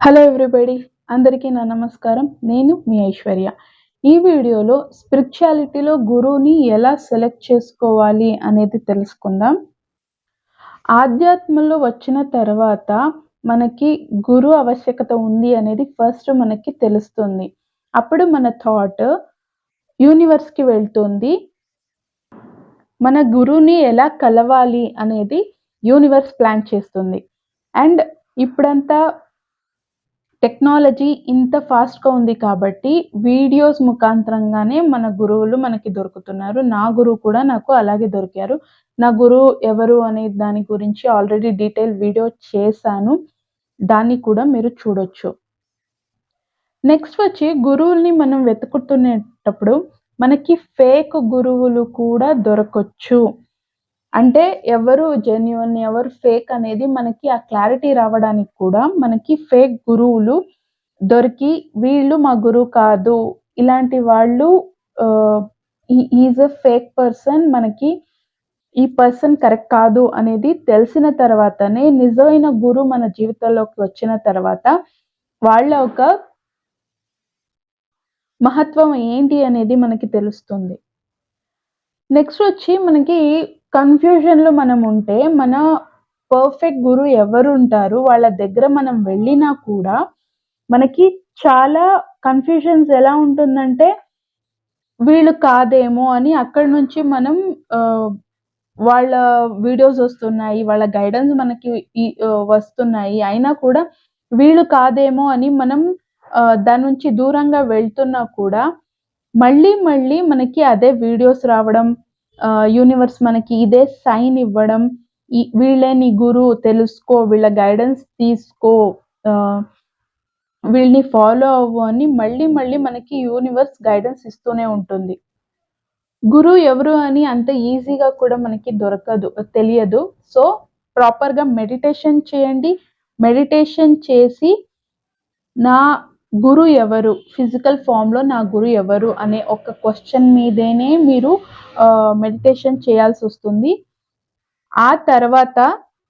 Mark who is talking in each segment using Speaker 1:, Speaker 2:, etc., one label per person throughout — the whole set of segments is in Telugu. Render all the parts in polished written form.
Speaker 1: Hello everybody. అందరికీ నా నమస్కారం. నేను మీ ఐశ్వర్య. ఈ వీడియోలో స్పిరిచువాలిటీలో గురువుని ఎలా సెలెక్ట్ చేసుకోవాలి అనేది తెలుసుకుందాం. ఆధ్యాత్మంలో వచ్చిన తర్వాత మనకి గురువు ఆవశ్యకత ఉంది అనేది ఫస్ట్ మనకి తెలుస్తుంది. అప్పుడు మన థాట్ యూనివర్స్‌కి వెళ్తుంది. మన గురువుని ఎలా కలవాలి అనేది యూనివర్స్ ప్లాన్ చేస్తుంది. అండ్ ఇప్పుడంతా టెక్నాలజీ ఇంత ఫాస్ట్‌గా ఉంది కాబట్టి, వీడియోస్ ముఖాంతరంగానే మన గురువులు మనకి దొరుకుతున్నారు. నా గురువు కూడా నాకు అలాగే దొరికారు. నా గురువు ఎవరు అనే దాని గురించి ఆల్రెడీ డీటెయిల్ వీడియో చేశాను. దాన్ని కూడా మీరు చూడొచ్చు. నెక్స్ట్ వచ్చి గురువుల్ని మనం వెతుకుతునేటప్పుడు మనకి ఫేక్ గురువులు కూడా దొరకొచ్చు. అంటే ఎవరు జెన్యూన్, ఎవరు ఫేక్ అనేది మనకి ఆ క్లారిటీ రావడానికి కూడా మనకి ఫేక్ గురువులు దొరికి, వీళ్ళు మా గురువు కాదు. ఇలాంటి వాళ్ళు ఆహ్, ఈజ్ ఎ ఫేక్ పర్సన్. మనకి ఈ పర్సన్ కరెక్ట్ కాదు అనేది తెలిసిన తర్వాతనే నిజమైన గురువు మన జీవితంలోకి వచ్చిన తర్వాత వాళ్ళ ఒక మహత్వం ఏంటి అనేది మనకి తెలుస్తుంది. నెక్స్ట్ వచ్చి మనకి కన్‌ఫ్యూజన్‌లో మనముంటే, మన పర్ఫెక్ట్ గురువు ఎవరుంటారు, వాళ్ళ దగ్గర మనం వెళ్ళినా కూడా, మనకి చాలా కన్‌ఫ్యూజన్స్ ఎలా ఉంటుందంటే, వీళ్ళు కాదేమో అని అక్కడి నుంచి మనం ఆహ్, వాళ్ళ వీడియోస్ ఒస్తున్నాయి. వాళ్ళ గైడెన్స్ మనకి వస్తున్నాయి. అయినా కూడా వీళ్ళు కాదేమో అని మనం దాని నుంచి దూరంగా వెళ్తున్నా కూడా మళ్ళీ, మళ్ళీ మనకి అదే వీడియోస్ రావడం, యూనివర్స్ మనకి ఇదే సైన్ ఇవ్వడం, వీళ్ళే నీ గురువు తెలుసుకో, వీళ్ళ గైడెన్స్ తీసుకో, ఆహ్, వీళ్ళని ఫాలో అవ్వు అని మళ్ళీ, మళ్ళీ మనకి యూనివర్స్ గైడెన్స్ ఇస్తూనే ఉంటుంది. గురువు ఎవరు అని అంత ఈజీగా కూడా మనకి తెలియదు. సో, ప్రాపర్‌గా మెడిటేషన్ చేయండి. మెడిటేషన్ చేసి నా గురువు ఎవరు? ఫిజికల్ ఫార్మ్‌లో నా గురువు ఎవరు? అనే ఒక క్వెషన్ మీదేనే మీరు మెడిటేషన్ చేయాల్సొస్తుంది. ఆ తర్వాత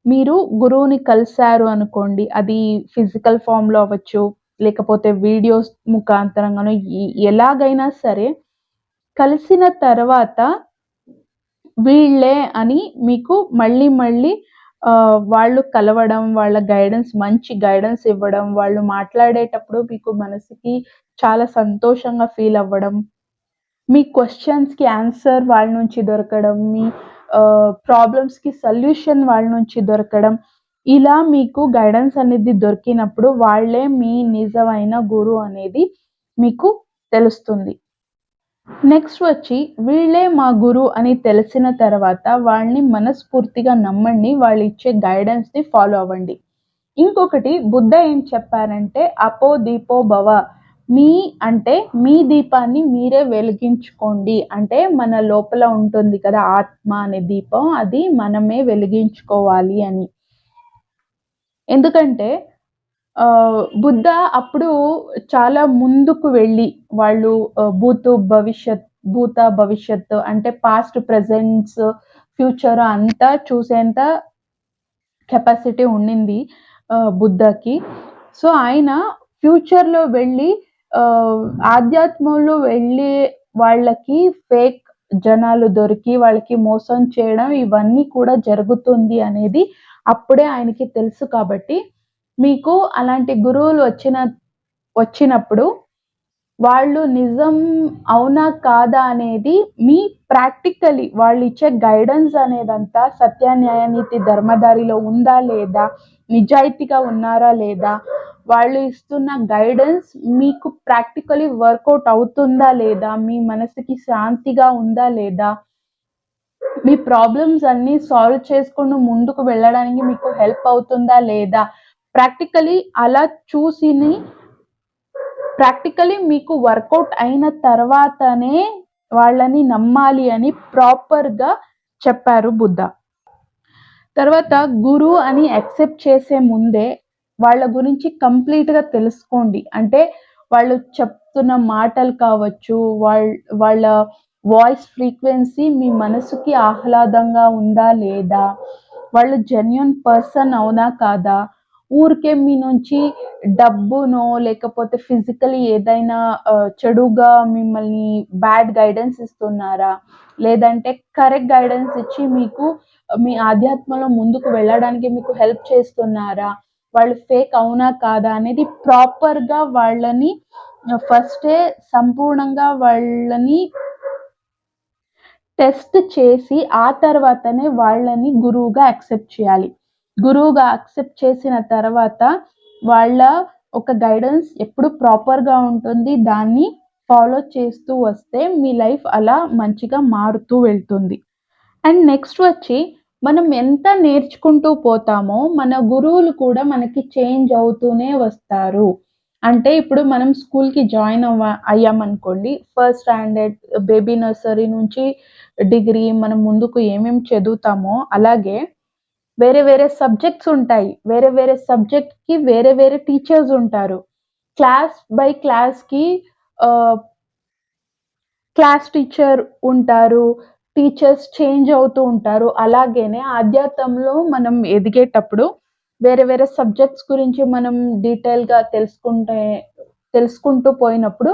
Speaker 1: మీరు గురువుని కలిసారు అనుకోండి. అది ఫిజికల్ ఫార్మ్‌లో అవ్వచ్చు, లేకపోతే వీడియోస్ ముఖాంతరంగానో ఎలాగైనా సరే కలిసిన తర్వాత వీళ్ళే అని మీకు మళ్ళీ మళ్ళీ వాళ్ళు కలవడం, వాళ్ళ గైడెన్స్ మంచి గైడెన్స్ ఇవ్వడం, వాళ్ళు మాట్లాడేటప్పుడు మీకు మనసుకి చాలా సంతోషంగా ఫీల్ అవ్వడం, మీ క్వెషన్స్‌కి ఆన్సర్ వాళ్ళ నుంచి దొరకడం, మీ ప్రాబ్లమ్స్‌కి సొల్యూషన్ వాళ్ళ నుంచి దొరకడం, ఇలా మీకు గైడెన్స్ అనేది దొరికినప్పుడు వాళ్ళే మీ నిజమైన గురువు అనేది మీకు తెలుస్తుంది. నెక్స్ట్ వచ్చి వీళ్ళే మా గురువు అని తెలిసిన తర్వాత వాళ్ళని మనస్ఫూర్తిగా నమ్మండి. వాళ్ళిచ్చే గైడెన్స్‌ని ఫాలో అవ్వండి. ఇంకొకటి బుద్ధ ఏం చెప్పారంటే అపో దీపో భవ. మీ అంటే మీ దీపాన్ని మీరే వెలిగించుకోండి. అంటే మన లోపల ఉంటుంది కదా ఆత్మ అనే దీపం, అది మనమే వెలిగించుకోవాలి అని. ఎందుకంటే బుద్ధ అప్పుడు చాలా ముందుకు వెళ్ళి వాళ్ళు భూత, భవిష్యత్తు అంటే పాస్ట్, ప్రెజెంట్స్, ఫ్యూచర్ అంతా చూసేంత కెపాసిటీ ఉండింది బుద్ధకి. సో, ఆయన ఫ్యూచర్‌లో వెళ్ళి ఆహ్, ఆధ్యాత్మంలో వెళ్ళే వాళ్ళకి ఫేక్ జనాలు దొరికి వాళ్ళకి మోసం చేయడం ఇవన్నీ కూడా జరుగుతుంది అనేది అప్పుడే ఆయనకి తెలుసు కాబట్టి, మీకు అలాంటి గురువులు వచ్చినప్పుడు వాళ్ళు నిజం అవునా? కాదా? అనేది మీ ప్రాక్టికల్లీ వాళ్ళిచ్చే గైడెన్స్ అనేదంతా సత్య, న్యాయ, నీతి, ధర్మదారిలో ఉందా? లేదా? నిజాయితీగా ఉన్నారా? లేదా? వాళ్ళు ఇస్తున్న గైడెన్స్ మీకు ప్రాక్టికల్లీ వర్కౌట్ అవుతుందా? లేదా? మీ మనసుకి శాంతిగా ఉందా? లేదా? మీ ప్రాబ్లమ్స్ అన్నీ సాల్వ్ చేసుకొని ముందుకు వెళ్ళడానికి మీకు హెల్ప్ అవుతుందా? లేదా? ప్రాక్టికల్లీ అలా ప్రాక్టికల్లీ మీకు వర్కౌట్ అయిన తర్వాతనే వాళ్ళని నమ్మాలి అని ప్రాపర్‌గా చెప్పారు బుద్ధ. తర్వాత గురువు అని యాక్సెప్ట్ చేసే ముందే వాళ్ళ గురించి కంప్లీట్‌గా తెలుసుకోండి. అంటే వాళ్ళు చెప్తున్న మాటలు కావచ్చు, వాళ్ళ వాయిస్ ఫ్రీక్వెన్సీ మీ మనసుకి ఆహ్లాదంగా ఉందా? లేదా? వాళ్ళు జెన్యూన్ పర్సన్ అవునా? కాదా? ఊరికే మీ నుంచి డబ్బునో, లేకపోతే ఫిజికల్లీ ఏదైనా చెడుగా మిమ్మల్ని బ్యాడ్ గైడెన్స్ ఇస్తున్నారా? లేదంటే కరెక్ట్ గైడెన్స్ ఇచ్చి మీకు మీ ఆధ్యాత్మలో ముందుకు వెళ్ళడానికి మీకు హెల్ప్ చేస్తున్నారా? వాళ్ళు ఫేక్ అవునా? కాదా? అనేది ప్రాపర్‌గా వాళ్ళని ఫస్టే సంపూర్ణంగా వాళ్ళని టెస్ట్ చేసి, ఆ తర్వాతనే వాళ్ళని గురువుగా యాక్సెప్ట్ చేయాలి. గురువుగా యాక్సెప్ట్ చేసిన తర్వాత, వాళ్ళ ఒక గైడెన్స్ ఎప్పుడు ప్రాపర్‌గా ఉంటుంది. దాన్ని ఫాలో చేస్తూ వస్తే, మీ లైఫ్ అలా మంచిగా మారుతూ వెళ్తుంది. అండ్ నెక్స్ట్ వచ్చి, మనం ఎంత నేర్చుకుంటూ పోతామో, మన గురువులు కూడా మనకి చేంజ్ అవుతూనే వస్తారు. అంటే ఇప్పుడు మనం స్కూల్‌కి జాయిన్ అయ్యామనుకోండి. ఫస్ట్ స్టాండర్డ్, బేబీ నర్సరీ నుంచి డిగ్రీ మనం ముందుకు ఏమేమి చదువుతామో, అలాగే వేరే వేరే సబ్జెక్ట్స్ ఉంటాయి. వేరే వేరే సబ్జెక్ట్‌కి వేరే వేరే టీచర్స్ ఉంటారు. క్లాస్ బై క్లాస్‌కి ఆహ్, క్లాస్ టీచర్ ఉంటారు. టీచర్స్ చేంజ్ అవుతూ ఉంటారు. అలాగేనే ఆధ్యాత్మంలో మనం ఎదిగేటప్పుడు వేరే వేరే సబ్జెక్ట్స్ గురించి మనం డీటెయిల్‌గా తెలుసుకుంటూ పోయినప్పుడు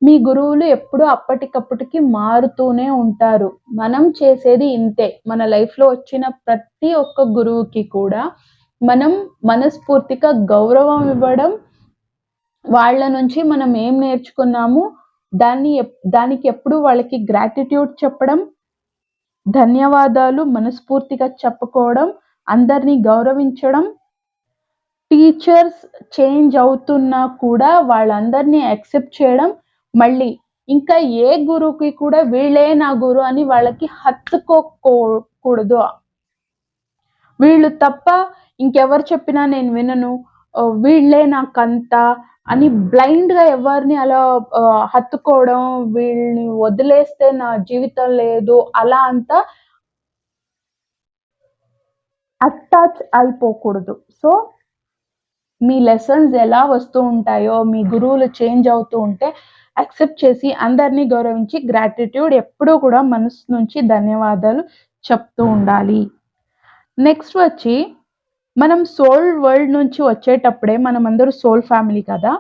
Speaker 1: మీ గురువులు ఎప్పుడూ అప్పటికప్పటికి మారుతూనే ఉంటారు. మనం చేసేది ఇంతే. మన లైఫ్‌లో వచ్చిన ప్రతి ఒక్క గురువుకి కూడా మనం మనస్ఫూర్తిగా గౌరవం ఇవ్వడం, వాళ్ళ నుంచి మనం ఏం నేర్చుకున్నాము, దానికి ఎప్పుడు వాళ్ళకి గ్రాటిట్యూడ్ చెప్పడం, ధన్యవాదాలు మనస్ఫూర్తిగా చెప్పుకోవడం, అందరిని గౌరవించడం, టీచర్స్ చేంజ్ అవుతున్నా కూడా వాళ్ళందరిని యాక్సెప్ట్ చేయడం, మళ్ళీ ఇంకా ఏ గురువుకి కూడా వీళ్ళే నా గురువు అని వాళ్ళకి హత్తుకోకూడదు. వీళ్ళు తప్ప ఇంకెవరు చెప్పినా నేను వినను. వీళ్ళే నాకంతా అని బ్లైండ్‌గా ఎవరిని అలా హత్తుకోవడం, వీళ్ళని వదిలేస్తే నా జీవితం లేదు అలా అంతా అటాచ్ అయిపోకూడదు. సో, మీ లెసన్స్ ఎలా వస్తూ ఉంటాయో, మీ గురువులు చేంజ్ అవుతూ ఉంటే యాక్సెప్ట్ చేసి అందరిని గౌరవించి గ్రాటిట్యూడ్ ఎప్పుడూ కూడా మనసు నుంచి ధన్యవాదాలు చెప్తూ ఉండాలి. నెక్స్ట్ వచ్చి మనం సోల్ వరల్డ్ నుంచి వచ్చేటప్పుడే మనమందరూ సోల్ ఫ్యామిలీ కదా!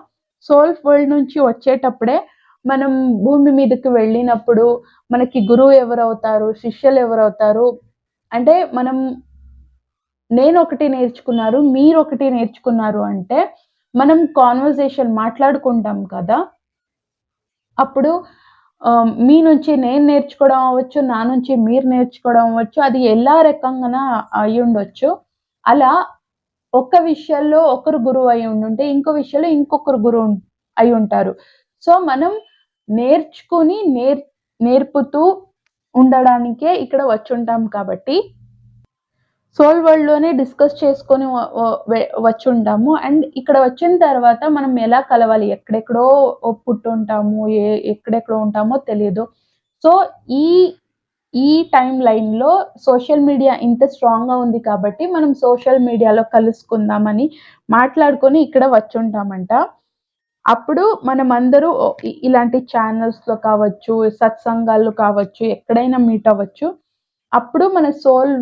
Speaker 1: సోల్ వరల్డ్ నుంచి వచ్చేటప్పుడే మనం భూమి మీదకి వెళ్ళినప్పుడు మనకి గురువు ఎవరవుతారు? శిష్యులు ఎవరవుతారు? అంటే నేనొకటి నేర్చుకున్నారు, మీరొకటి నేర్చుకున్నారు అంటే మనం కాన్వర్జేషన్ మాట్లాడుకుంటాం కదా! అప్పుడు మీ నుంచి నేను నేర్చుకోవడం అవ్వచ్చు, నా నుంచి మీరు నేర్చుకోవడం అవ్వచ్చు. అది ఎలా రకంగాన అయ్యుండొచ్చు. అలా ఒక విషయంలో ఒకరు గురువు అయ్యుండుంటే, ఇంకో విషయంలో ఇంకొకరు గురువు అయ్యుంటారు. సో, మనం నేర్చుకొని నేర్పుతూ ఉండడానికే ఇక్కడ వచ్చుంటాం కాబట్టి సోల్ వరల్డ్‌లోనే డిస్కస్ చేసుకొని వ వ వె వచ్చుంటాము. అండ్ ఇక్కడ వచ్చిన తర్వాత మనం ఎలా కలవాలి? ఎక్కడెక్కడో పుట్టుంటాము. ఎక్కడెక్కడో ఉంటామో తెలీదు. సో, ఈ ఈ టైమ్ లైన్‌లో సోషల్ మీడియా ఇంత స్ట్రాంగ్‌గా ఉంది కాబట్టి, మనం సోషల్ మీడియాలో కలుసుకుందామని మాట్లాడుకొని ఇక్కడ వచ్చుంటామంట. అప్పుడు మనమందరూ ఇలాంటి ఛానల్స్‌లో కావచ్చు, సత్సంగాల్లో కావచ్చు, ఎక్కడైనా మీట్ అవ్వచ్చు. అప్పుడు మన సోల్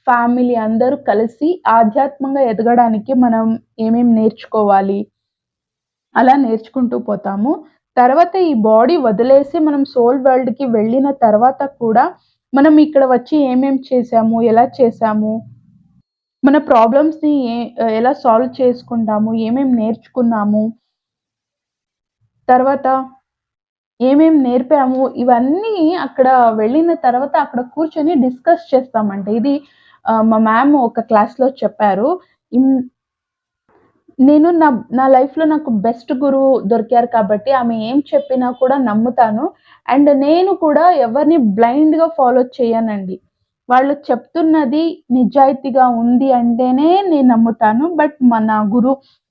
Speaker 1: ఫ్యామిలీ అందరూ కలిసి ఆధ్యాత్మంగా ఎదగడానికి మనం ఏమేం నేర్చుకోవాలి, అలా నేర్చుకుంటూ పోతాము. తర్వాత ఈ బాడీ వదిలేసి మనం సోల్ వరల్డ్‌కి వెళ్ళిన తర్వాత కూడా మనం ఇక్కడ వచ్చి ఏమేం చేశాము, ఎలా చేశాము, మన ప్రాబ్లమ్స్‌ని ఎలా సాల్వ్ చేసుకుంటాము, ఏమేం నేర్చుకున్నాము, తర్వాత ఏమేం నేర్పాము, ఇవన్నీ అక్కడ వెళ్ళిన తర్వాత అక్కడ కూర్చొని డిస్కస్ చేస్తామంట. ఇది మా మ్యామ్ ఒక క్లాస్‌లో చెప్పారు. ఇన్ నేను నా లైఫ్‌లో నాకు బెస్ట్ గురువు దొరికారు కాబట్టి ఆమె ఏం చెప్పినా కూడా నమ్ముతాను. అండ్ నేను కూడా ఎవరిని బ్లైండ్‌గా ఫాలో చేయనండి. వాళ్ళు చెప్తున్నది నిజాయితీగా ఉంది అంటేనే నేను నమ్ముతాను. బట్ నా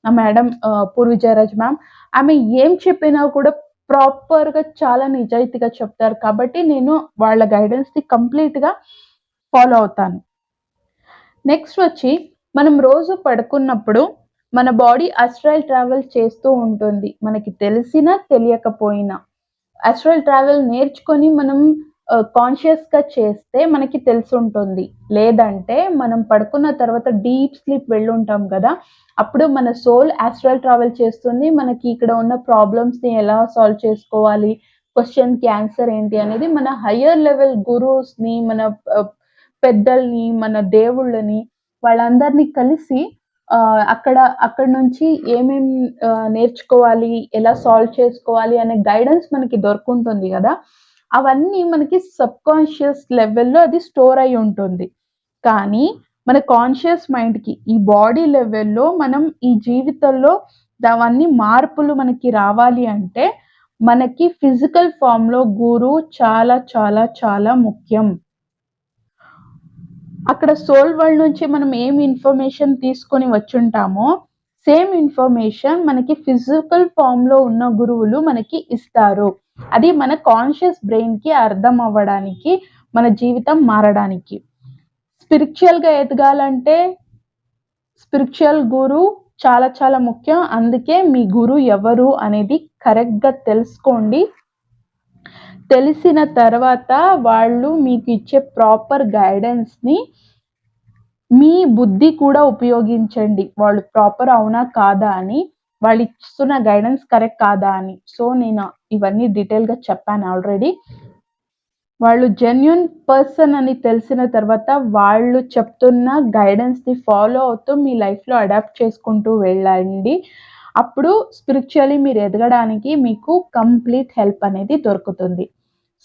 Speaker 1: నా మేడం పూర్వి జయరాజ్ మ్యామ్ ఆమె ఏం చెప్పినా కూడా ప్రాపర్‌గా చాలా నిజాయితీగా చెప్తారు. కాబట్టి నేను వాళ్ళ గైడెన్స్‌ని కంప్లీట్‌గా ఫాలో అవుతాను. నెక్స్ట్ వచ్చి మనం రోజు పడుకున్నప్పుడు మన బాడీ అస్ట్రల్ ట్రావెల్ చేస్తూ ఉంటుంది. మనకి తెలిసినా తెలియకపోయినా. అస్ట్రల్ ట్రావెల్ నేర్చుకొని మనం కాన్షియస్‌గా చేస్తే మనకి తెలిసుంటుంది. లేదంటే మనం పడుకున్న తర్వాత డీప్ స్లీప్ వెళ్ళుంటాం గదా! అప్పుడు మన సోల్ యాస్ట్రల్ ట్రావెల్ చేస్తుంది. మనకి ఇక్కడ ఉన్న ప్రాబ్లమ్స్‌ని ఎలా సాల్వ్ చేసుకోవాలి, క్వెషన్‌కి ఆన్సర్ ఏంటి అనేది మన హైయర్ లెవెల్ గురూస్‌ని, మన పెద్దల్ని, మన దేవుళ్ళని వాళ్ళందరిని కలిసి అక్కడి నుంచి ఏమేం నేర్చుకోవాలి, ఎలా సాల్వ్ చేసుకోవాలి అనే గైడెన్స్ మనకి దొరుకుంటుంది గదా! అవన్నీ మనకి సబ్‌కాన్షియస్ లెవెల్‌లో అది స్టోర్ అయ్యి ఉంటుంది. కానీ మన కాన్షియస్ మైండ్‌కి ఈ బాడీ లెవెల్‌లో మనం ఈ జీవితంలో అవన్నీ మార్పులు మనకి రావాలి అంటే, మనకి ఫిజికల్ ఫార్మ్‌లో గురువు చాలా చాలా చాలా ముఖ్యం. అక్కడ సోల్ వరల్డ్ నుంచి మనం ఏం ఇన్ఫర్మేషన్ తీసుకొని వచ్చుంటామో, సేమ్ ఇన్ఫర్మేషన్ మనకి ఫిజికల్ ఫార్మ్‌లో ఉన్న గురువులు మనకి ఇస్తారు. అది మన కాన్షియస్ బ్రెయిన్‌కి అర్థం అవ్వడానికి, మన జీవితం మారడానికి. స్పిరిచ్యువల్‌గా ఎదగాలంటే స్పిరిచ్యువల్ గురు చాలా చాలా ముఖ్యం. అందుకే మీ గురువు ఎవరు అనేది కరెక్ట్‌గా తెలుసుకోండి. తెలిసిన తర్వాత వాళ్ళు మీకు ఇచ్చే ప్రాపర్ గైడెన్స్‌ని మీ బుద్ధి కూడా ఉపయోగించండి. వాళ్ళు ప్రాపర్ అవునా? కాదా? అని. వాళ్ళిస్తున్న గైడెన్స్ కరెక్ట్ కాదా అని. సో, నేను ఇవన్నీ డీటెయిల్‌గా చెప్పాను ఆల్రెడీ. వాళ్ళు జెన్యూన్ పర్సన్ అని తెలిసిన తర్వాత వాళ్ళు చెప్తున్న గైడెన్స్‌ని ఫాలో అవుతూ మీ లైఫ్‌లో అడాప్ట్ చేసుకుంటూ వెళ్ళండి. అప్పుడు స్పిరిచ్యువల్లీ మీరు ఎదగడానికి మీకు కంప్లీట్ హెల్ప్ అనేది దొరుకుతుంది.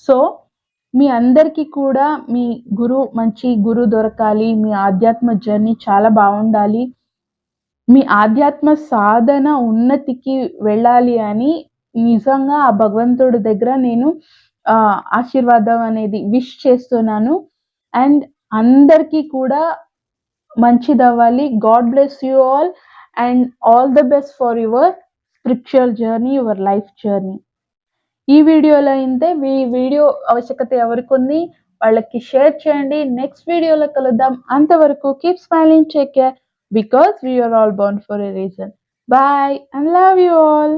Speaker 1: సో, మీ అందరికీ కూడా మీ మంచి గురువు దొరకాలి. మీ ఆధ్యాత్మ జర్నీ చాలా బావుండాలి. మీ ఆధ్యాత్మ సాధన ఉన్నతికి వెళ్ళాలి అని నిజంగా ఆ భగవంతుడి దగ్గర నేను ఆశీర్వాదం అనేది విష్ చేస్తున్నాను. అండ్ అందరికీ కూడా మంచిదవ్వాలి. God bless you all and all the best for your spiritual journey, your life journey. ఈ వీడియోలో ఇంతే. వీడియో ఆవశ్యకత ఎవరికుంది వాళ్ళకి షేర్ చేయండి. నెక్స్ట్ వీడియోలో కలుద్దాం. అంతవరకు keep smiling, take care because we are all born for a reason. Bye and love you all.